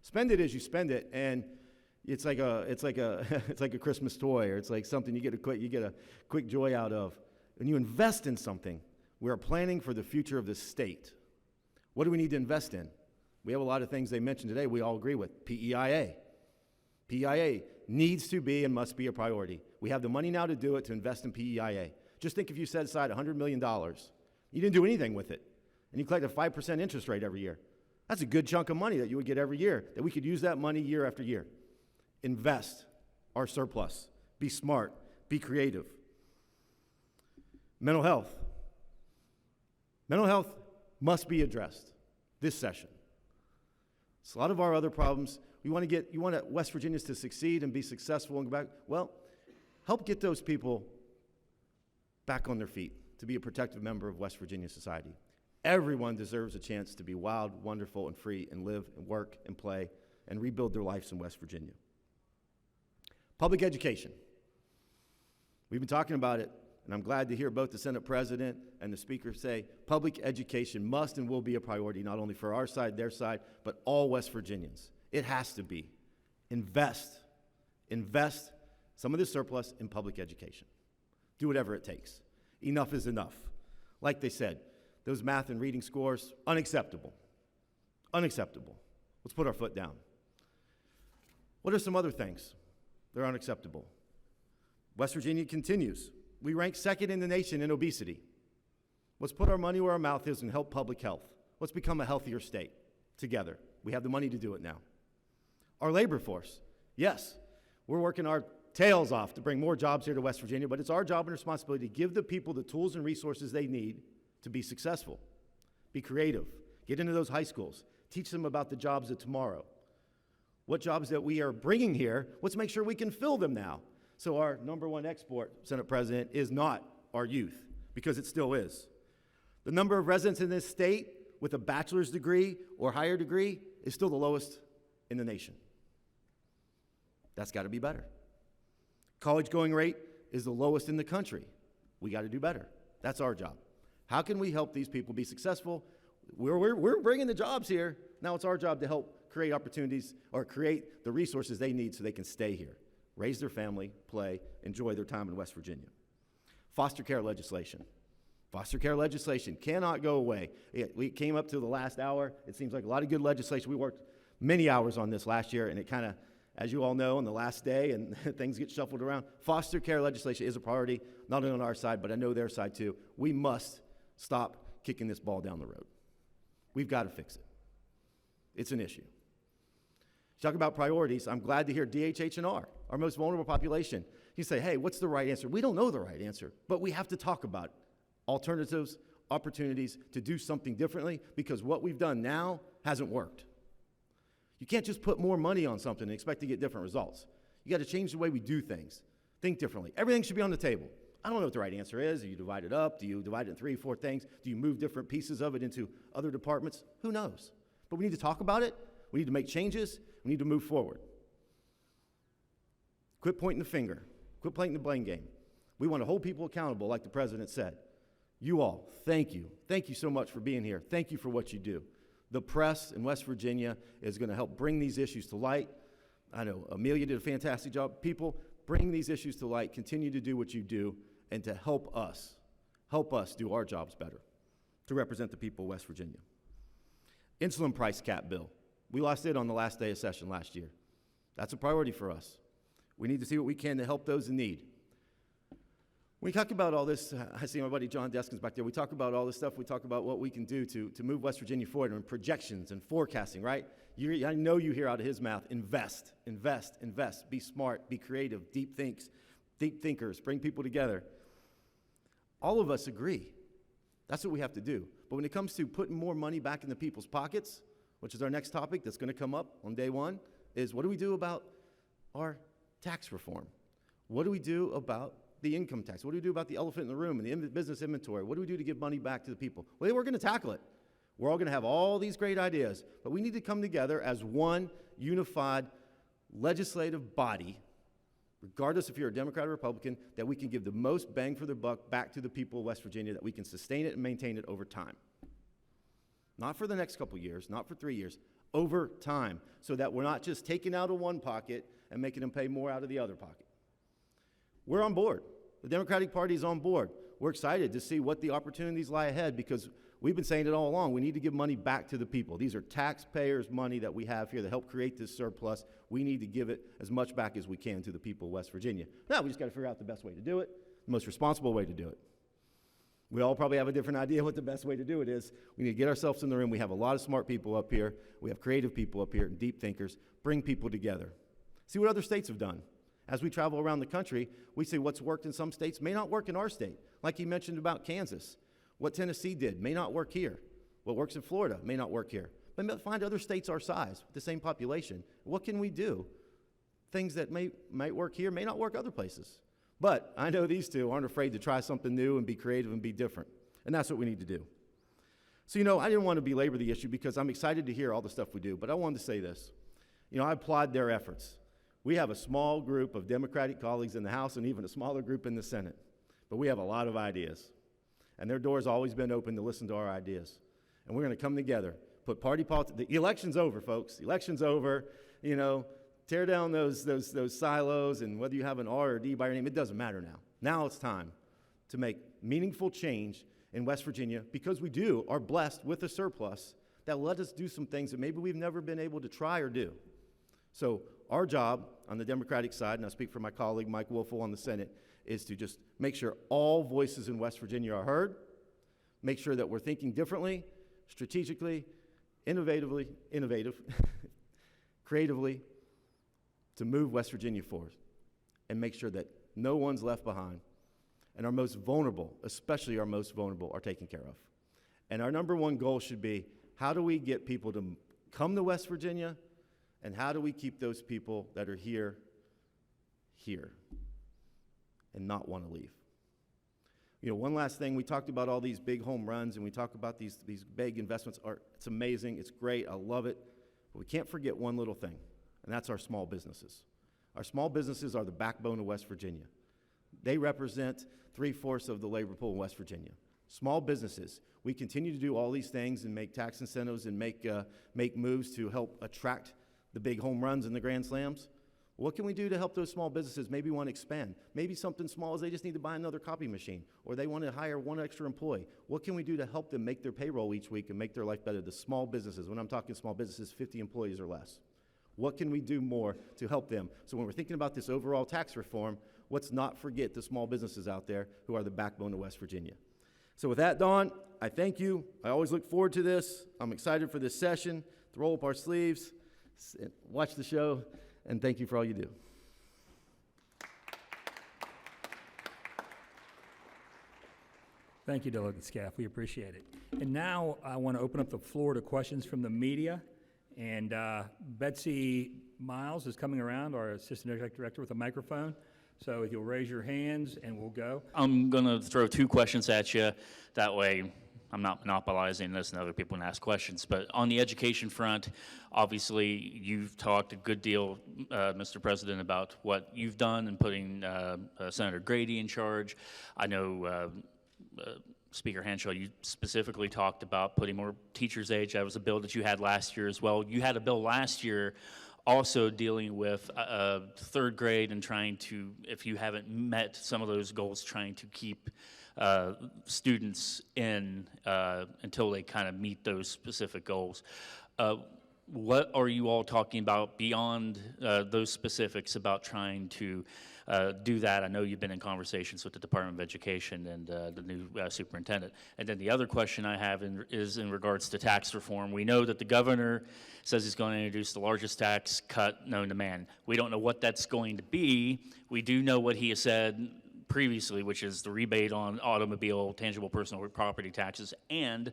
Spend it as you spend it, and it's like a Christmas toy, or it's like something you get a quick joy out of. When you invest in something, we are planning for the future of the state. What do we need to invest in? We have a lot of things they mentioned today we all agree with. PEIA. PEIA needs to be and must be a priority. We have the money now to do it, to invest in PEIA. Just think if you set aside $100 million, you didn't do anything with it, and you collect a 5% interest rate every year. That's a good chunk of money that you would get every year, that we could use that money year after year. Invest our surplus. Be smart. Be creative. Mental health. Mental health must be addressed this session. So a lot of our other problems, you want West Virginians to succeed and be successful and go back. Well, help get those people back on their feet to be a protective member of West Virginia society. Everyone deserves a chance to be wild, wonderful, and free and live and work and play and rebuild their lives in West Virginia. Public education. We've been talking about it, and I'm glad to hear both the Senate President and the Speaker say public education must and will be a priority, not only for our side, their side, but all West Virginians. It has to be. Invest some of the surplus in public education. Do whatever it takes. Enough is enough. Like they said, those math and reading scores, unacceptable. Unacceptable. Let's put our foot down. What are some other things that are unacceptable? West Virginia continues. We rank second in the nation in obesity. Let's put our money where our mouth is and help public health. Let's become a healthier state together. We have the money to do it now. Our labor force. Yes, we're working our tails off to bring more jobs here to West Virginia, but it's our job and responsibility to give the people the tools and resources they need to be successful. Be creative. Get into those high schools. Teach them about the jobs of tomorrow. What jobs that we are bringing here, let's make sure we can fill them now. So our number one export, Senate President, is not our youth, because it still is. The number of residents in this state with a bachelor's degree or higher degree is still the lowest in the nation. That's got to be better. College going rate is the lowest in the country. We got to do better. That's our job. How can we help these people be successful? We're bringing the jobs here. Now it's our job to help create opportunities or create the resources they need so they can stay here, raise their family, play, enjoy their time in West Virginia. Foster care legislation. Foster care legislation cannot go away. We came up to the last hour. It seems like a lot of good legislation. We worked many hours on this last year, and it kind of, as you all know, on the last day, and things get shuffled around. Foster care legislation is a priority, not only on our side, but I know their side too. We must stop kicking this ball down the road. We've got to fix it. It's an issue. Talk about priorities. I'm glad to hear DHH&R, our most vulnerable population. You say, hey, what's the right answer? We don't know the right answer, but we have to talk about alternatives, opportunities to do something differently, because what we've done now hasn't worked. You can't just put more money on something and expect to get different results. You got to change the way we do things. Think differently. Everything should be on the table. I don't know what the right answer is. Do you divide it up? Do you divide it in 3 or 4 things? Do you move different pieces of it into other departments? Who knows? But we need to talk about it. We need to make changes. We need to move forward. Quit pointing the finger. Quit playing the blame game. We want to hold people accountable, like the President said. You all, thank you. Thank you so much for being here. Thank you for what you do. The press in West Virginia is going to help bring these issues to light. I know Amelia did a fantastic job. People, bring these issues to light. Continue to do what you do, and to help us do our jobs better, to represent the people of West Virginia. Insulin price cap bill. We lost it on the last day of session last year. That's a priority for us. We need to see what we can to help those in need. When we talk about all this, I see my buddy John Deskins back there. We talk about all this stuff. We talk about what we can do to move West Virginia forward, and projections and forecasting, right? I know you hear out of his mouth, invest, invest, invest. Be smart, be creative, deep thinkers, bring people together. All of us agree. That's what we have to do. But when it comes to putting more money back into people's pockets, which is our next topic that's going to come up on day one, is what do we do about our tax reform? What do we do about the income tax? What do we do about the elephant in the room and the business inventory? What do we do to give money back to the people? Well, we're going to tackle it. We're all going to have all these great ideas, but we need to come together as one unified legislative body, regardless if you're a Democrat or Republican, that we can give the most bang for the buck back to the people of West Virginia, that we can sustain it and maintain it over time. Not for the next couple years, not for 3 years, over time, so that we're not just taking out of one pocket and making them pay more out of the other pocket. We're on board. The Democratic Party is on board. We're excited to see what the opportunities lie ahead because we've been saying it all along. We need to give money back to the people. These are taxpayers' money that we have here that help create this surplus. We need to give it as much back as we can to the people of West Virginia. Now, we just got to figure out the best way to do it, the most responsible way to do it. We all probably have a different idea what the best way to do it is. We need to get ourselves in the room. We have a lot of smart people up here. We have creative people up here and deep thinkers. Bring people together. See what other states have done. As we travel around the country, we see what's worked in some states may not work in our state. Like you mentioned about Kansas. What Tennessee did may not work here. What works in Florida may not work here. But find other states our size, with the same population. What can we do? Things that might work here may not work other places. But I know these two aren't afraid to try something new and be creative and be different. And that's what we need to do. So, I didn't want to belabor the issue because I'm excited to hear all the stuff we do. But I wanted to say this. I applaud their efforts. We have a small group of Democratic colleagues in the House and even a smaller group in the Senate. But we have a lot of ideas. And their door's always been open to listen to our ideas. And we're going to come together, put party politics. The election's over, folks. The election's over. Tear down those silos, and whether you have an R or D by your name, it doesn't matter now. Now it's time to make meaningful change in West Virginia because we are blessed with a surplus that let us do some things that maybe we've never been able to try or do. So our job on the Democratic side, and I speak for my colleague Mike Wolfel on the Senate, is to just make sure all voices in West Virginia are heard, make sure that we're thinking differently, strategically, innovative, creatively, to move West Virginia forward and make sure that no one's left behind and our most vulnerable, especially our most vulnerable, are taken care of. And our number one goal should be, how do we get people to come to West Virginia, and how do we keep those people that are here and not want to leave? One last thing, we talked about all these big home runs and we talk about these big investments. It's amazing, it's great, I love it, but we can't forget one little thing. And that's our small businesses. Our small businesses are the backbone of West Virginia. They represent 3/4 of the labor pool in West Virginia. Small businesses, we continue to do all these things and make tax incentives and make moves to help attract the big home runs and the grand slams. What can we do to help those small businesses maybe want to expand? Maybe something small as they just need to buy another copy machine, or they want to hire one extra employee. What can we do to help them make their payroll each week and make their life better? The small businesses, when I'm talking small businesses, 50 employees or less. What can we do more to help them? So when we're thinking about this overall tax reform, let's not forget the small businesses out there who are the backbone of West Virginia. So with that, Dawn, I thank you. I always look forward to this. I'm excited for this session, to roll up our sleeves, watch the show, and thank you for all you do. Thank you, Delegate Skaff. We appreciate it. And now I want to open up the floor to questions from the media. And Betsy Miles is coming around, our Assistant Executive Director, with a microphone. So if you'll raise your hands and we'll go. I'm going to throw 2 questions at you. That way I'm not monopolizing this and other people can ask questions. But on the education front, obviously you've talked a good deal, Mr. President, about what you've done in putting Senator Grady in charge. I know Speaker Hanshaw, you specifically talked about putting more teachers' age. That was a bill that you had last year as well. You had a bill last year also dealing with 3rd grade and trying to, if you haven't met some of those goals, trying to keep students in until they kind of meet those specific goals. What are you all talking about beyond those specifics about trying to do that? I know you've been in conversations with the Department of Education and the new superintendent. And then the other question I have is in regards to tax reform. We know that the governor says he's going to introduce the largest tax cut known to man. We don't know what that's going to be. We do know what he has said previously, which is the rebate on automobile, tangible personal property taxes, and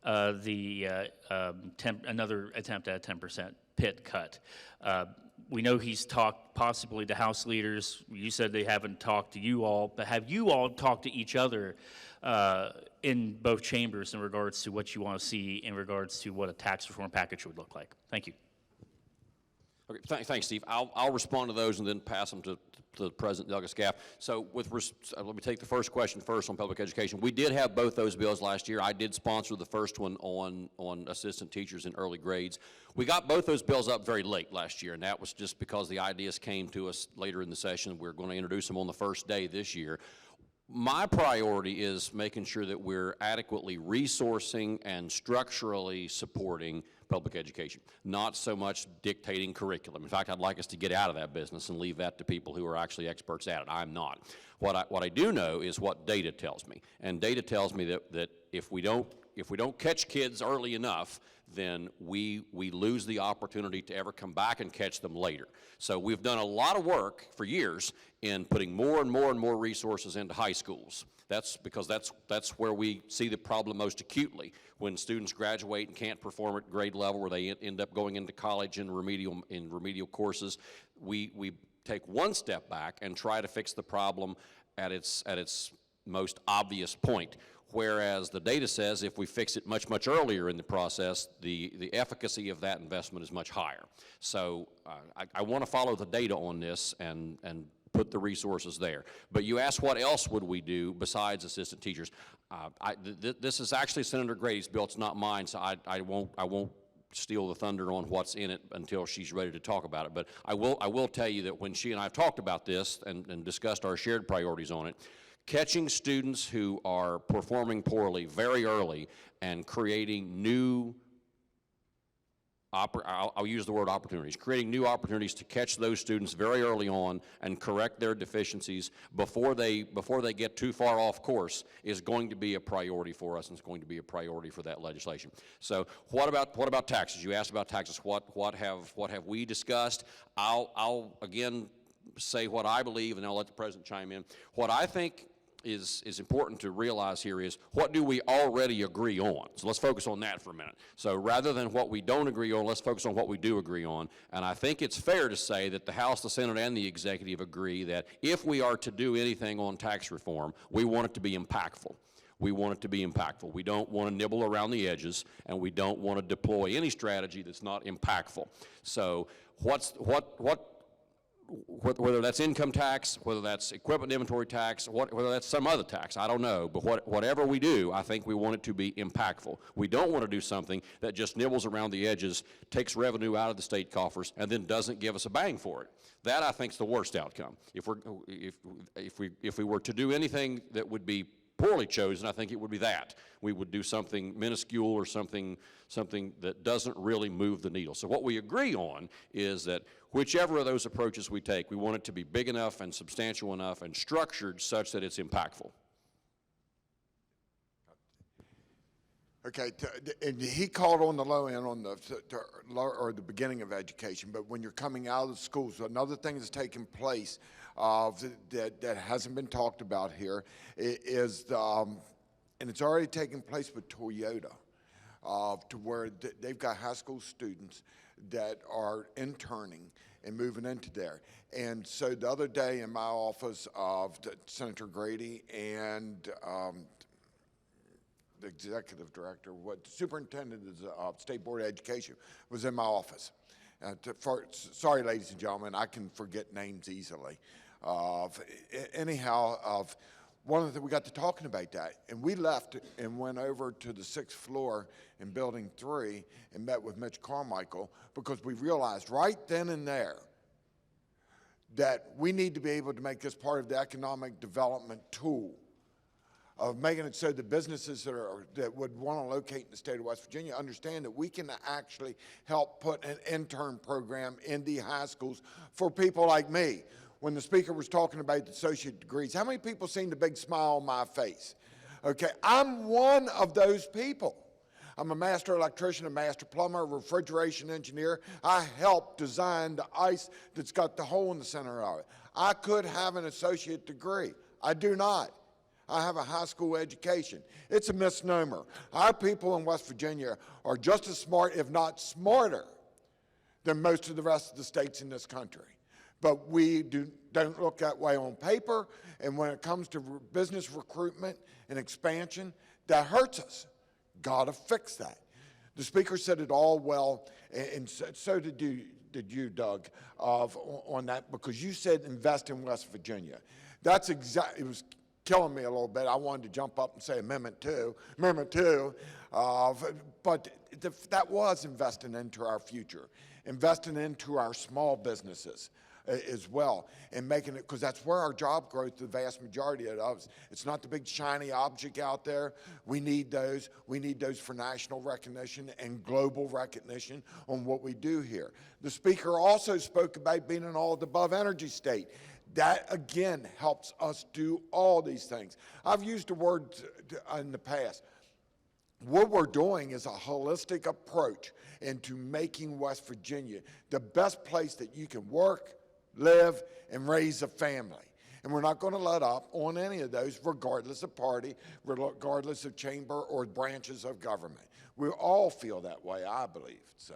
another attempt at a 10% PIT cut. We know he's talked possibly to House leaders. You said they haven't talked to you all, but have you all talked to each other in both chambers in regards to what you want to see in regards to what a tax reform package would look like? Thank you. Okay, thanks, Steve. I'll respond to those and then pass them to President Doug Skaff. So let me take the first question first on public education. We did have both those bills last year. I did sponsor the first one on assistant teachers in early grades. We got both those bills up very late last year, and that was just because the ideas came to us later in the session. We're going to introduce them on the first day this year. My priority is making sure that we're adequately resourcing and structurally supporting public education, not so much dictating curriculum. In fact, I'd like us to get out of that business and leave that to people who are actually experts at it. I'm not. What I do know is what data tells me, and data tells me that if we don't catch kids early enough, then we lose the opportunity to ever come back and catch them later. So we've done a lot of work for years in putting more and more and more resources into high schools. That's because that's where we see the problem most acutely. When students graduate and can't perform at grade level, where they end up going into college in remedial courses, we take one step back and try to fix the problem at its most obvious point. Whereas the data says if we fix it much, much earlier in the process, the efficacy of that investment is much higher. So I want to follow the data on this and put the resources there. But you asked what else would we do besides assistant teachers. This is actually Senator Grady's bill. It's not mine, so I won't steal the thunder on what's in it until she's ready to talk about it. But I will tell you that when she and I have talked about this and discussed our shared priorities on it, catching students who are performing poorly very early and creating new, I'll use the word opportunities, creating new opportunities to catch those students very early on and correct their deficiencies before they get too far off course is going to be a priority for us, and it's going to be a priority for that legislation. So what about taxes? You asked about taxes. What have we discussed? I'll again say what I believe, and I'll let the President chime in. What I think is important to realize here is, what do we already agree on? So let's focus on that for a minute. So rather than what we don't agree on, let's focus on what we do agree on. And I think it's fair to say that the House, the Senate, and the Executive agree that if we are to do anything on tax reform, we want it to be impactful. We want it to be impactful. We don't want to nibble around the edges, and we don't want to deploy any strategy that's not impactful. So whether that's income tax, whether that's equipment inventory tax, whether that's some other tax, I don't know. But whatever we do, I think we want it to be impactful. We don't want to do something that just nibbles around the edges, takes revenue out of the state coffers, and then doesn't give us a bang for it. That, I think, is the worst outcome. If we were to do anything that would be poorly chosen, I think it would be that. We would do something minuscule or something that doesn't really move the needle. So what we agree on is that whichever of those approaches we take, we want it to be big enough and substantial enough and structured such that it's impactful. Okay, and he called on the low end on the beginning of education, but when you're coming out of the schools, another thing that's taking place that hasn't been talked about here is, and it's already taking place with Toyota, to where they've got high school students that are interning and moving into there. And so the other day in my office, Senator Grady and the executive director, the superintendent of State Board of Education was in my office. Sorry, ladies and gentlemen, I can forget names easily. One of the things we got to talking about that, and we left and went over to the 6th floor in Building 3 and met with Mitch Carmichael, because we realized right then and there that we need to be able to make this part of the economic development tool of making it so the businesses that would want to locate in the state of West Virginia understand that we can actually help put an intern program in the high schools for people like me. When the speaker was talking about the associate degrees, how many people seen the big smile on my face? Okay, I'm one of those people. I'm a master electrician, a master plumber, a refrigeration engineer. I helped design the ice that's got the hole in the center of it. I could have an associate degree. I do not. I have a high school education. It's a misnomer. Our people in West Virginia are just as smart, if not smarter, than most of the rest of the states in this country. But we don't look that way on paper, and when it comes to business recruitment and expansion, that hurts us. Gotta fix that. The speaker said it all well, and so did did you, Doug, on that, because you said invest in West Virginia. That's exactly, it was killing me a little bit. I wanted to jump up and say Amendment 2, but that was investing into our future, investing into our small businesses as well, and making it, because that's where our job growth, the vast majority of it, it's not the big shiny object out there. We need those. We need those for national recognition and global recognition on what we do here. The speaker also spoke about being an all-of-the-above energy state. That, again, helps us do all these things. I've used the word in the past. What we're doing is a holistic approach into making West Virginia the best place that you can work, live, and raise a family. And we're not going to let up on any of those, regardless of party, regardless of chamber or branches of government. We all feel that way, I believe. So.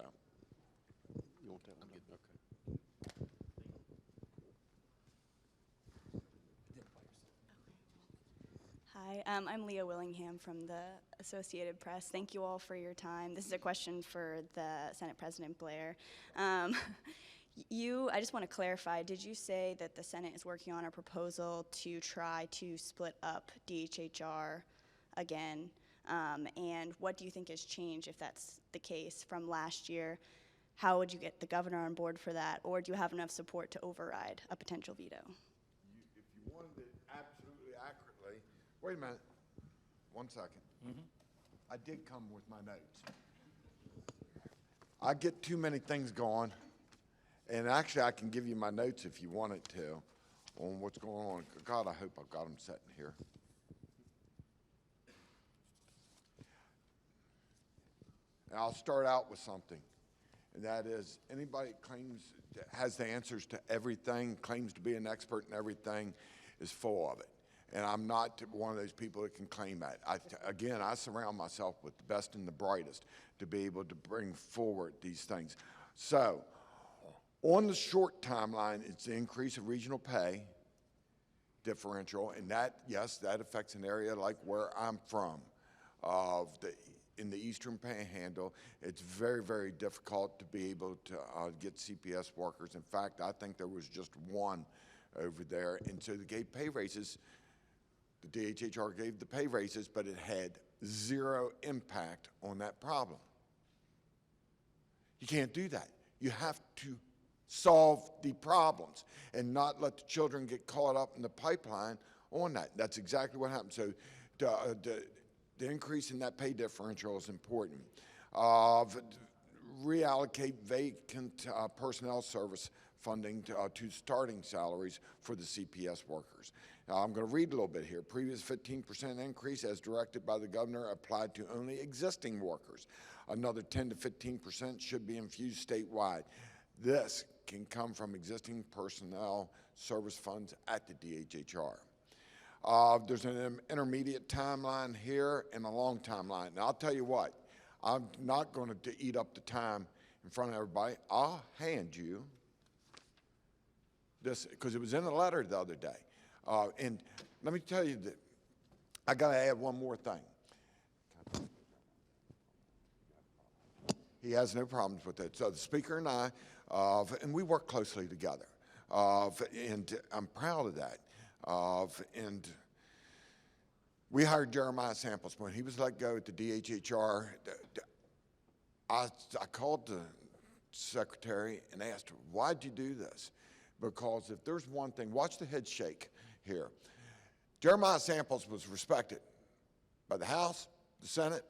You want that one? Okay. Hi, I'm Leah Willingham from the Associated Press. Thank you all for your time. This is a question for the Senate President Blair. I just want to clarify, did you say that the Senate is working on a proposal to try to split up DHHR again? And what do you think has changed if that's the case from last year? How would you get the governor on board for that? Or do you have enough support to override a potential veto? If you wanted it absolutely accurately, wait a minute, 1 second. I did come with my notes. I get too many things going, and actually I can give you my notes if you wanted to on what's going on. God, I hope I've got them sitting here. And I'll start out with something, and that is anybody has the answers to everything, claims to be an expert in everything, is full of it. And I'm not one of those people that can claim that. Again, I surround myself with the best and the brightest to be able to bring forward these things. So, on the short timeline, it's the increase of regional pay differential, and that, yes, that affects an area like where I'm from, in the Eastern Panhandle. It's very, very difficult to be able to get CPS workers. In fact, I think there was just one over there, and so they gave pay raises. The DHHR gave the pay raises, but it had zero impact on that problem. You can't do that. You have to solve the problems and not let the children get caught up in the pipeline on that. That's exactly what happened. So the increase in that pay differential is important. Reallocate vacant personnel service funding to starting salaries for the CPS workers. Now, I'm going to read a little bit here. Previous 15% increase as directed by the governor applied to only existing workers. Another 10 to 15% should be infused statewide. This can come from existing personnel service funds at the DHHR. There's an intermediate timeline here and a long timeline. Now, I'll tell you what, I'm not going to eat up the time in front of everybody. I'll hand you this, because it was in a letter the other day. And let me tell you that I got to add one more thing. He has no problems with it. So the speaker and I, and we work closely together. And I'm proud of that. And we hired Jeremiah Samples when he was let go at the DHHR. I called the secretary and asked her, why'd you do this? Because if there's one thing, watch the head shake here. Jeremiah Samples was respected by the House, the Senate,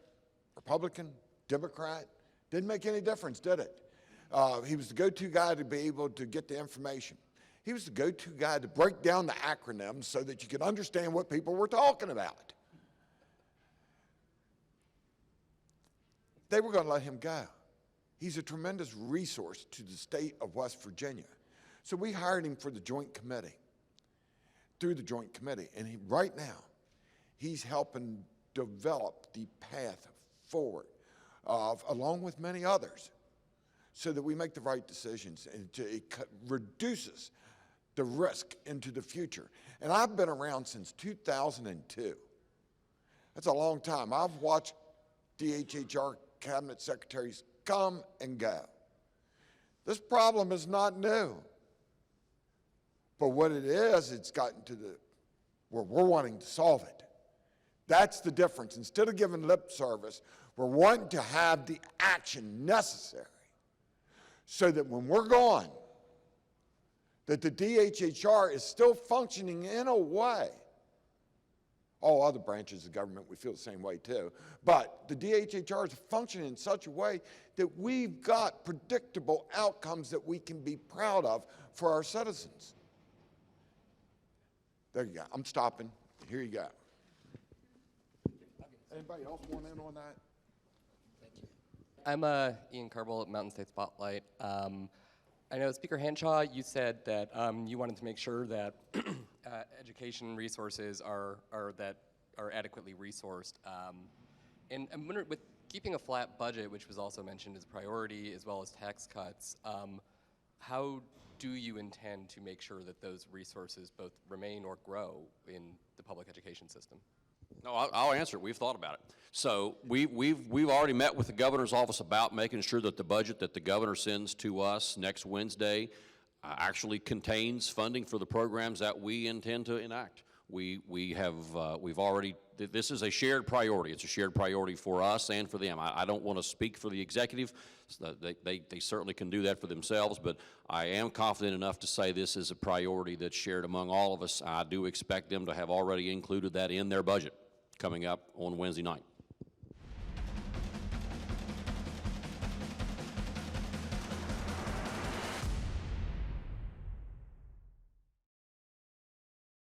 Republican, Democrat. Didn't make any difference, did it? He was the go-to guy to be able to get the information. He was the go-to guy to break down the acronyms so that you could understand what people were talking about. They were going to let him go. He's a tremendous resource to the state of West Virginia. So we hired him for the Joint Committee, through the Joint Committee. And right now, he's helping develop the path forward, along with many others, so that we make the right decisions and it reduces the risk into the future. And I've been around since 2002. That's a long time. I've watched DHHR cabinet secretaries come and go. This problem is not new. But what it is, it's gotten to where we're wanting to solve it. That's the difference. Instead of giving lip service, we're wanting to have the action necessary so that when we're gone, that the DHHR is still functioning in a way. All other branches of government, we feel the same way too. But the DHHR is functioning in such a way that we've got predictable outcomes that we can be proud of for our citizens. There you go. I'm stopping. Here you go. Anybody else want in on that? I'm Ian Carble at Mountain State Spotlight. I know, Speaker Hanshaw, you said that you wanted to make sure that education resources are adequately resourced. And I'm wondering, with keeping a flat budget, which was also mentioned as a priority, as well as tax cuts, how do you intend to make sure that those resources both remain or grow in the public education system? No, I'll answer it. We've thought about it. So we've already met with the governor's office about making sure that the budget that the governor sends to us next Wednesday actually contains funding for the programs that we intend to enact. We've already, this is a shared priority. It's a shared priority for us and for them. I don't want to speak for the executive. They certainly can do that for themselves, but I am confident enough to say this is a priority that's shared among all of us. I do expect them to have already included that in their budget coming up on Wednesday night.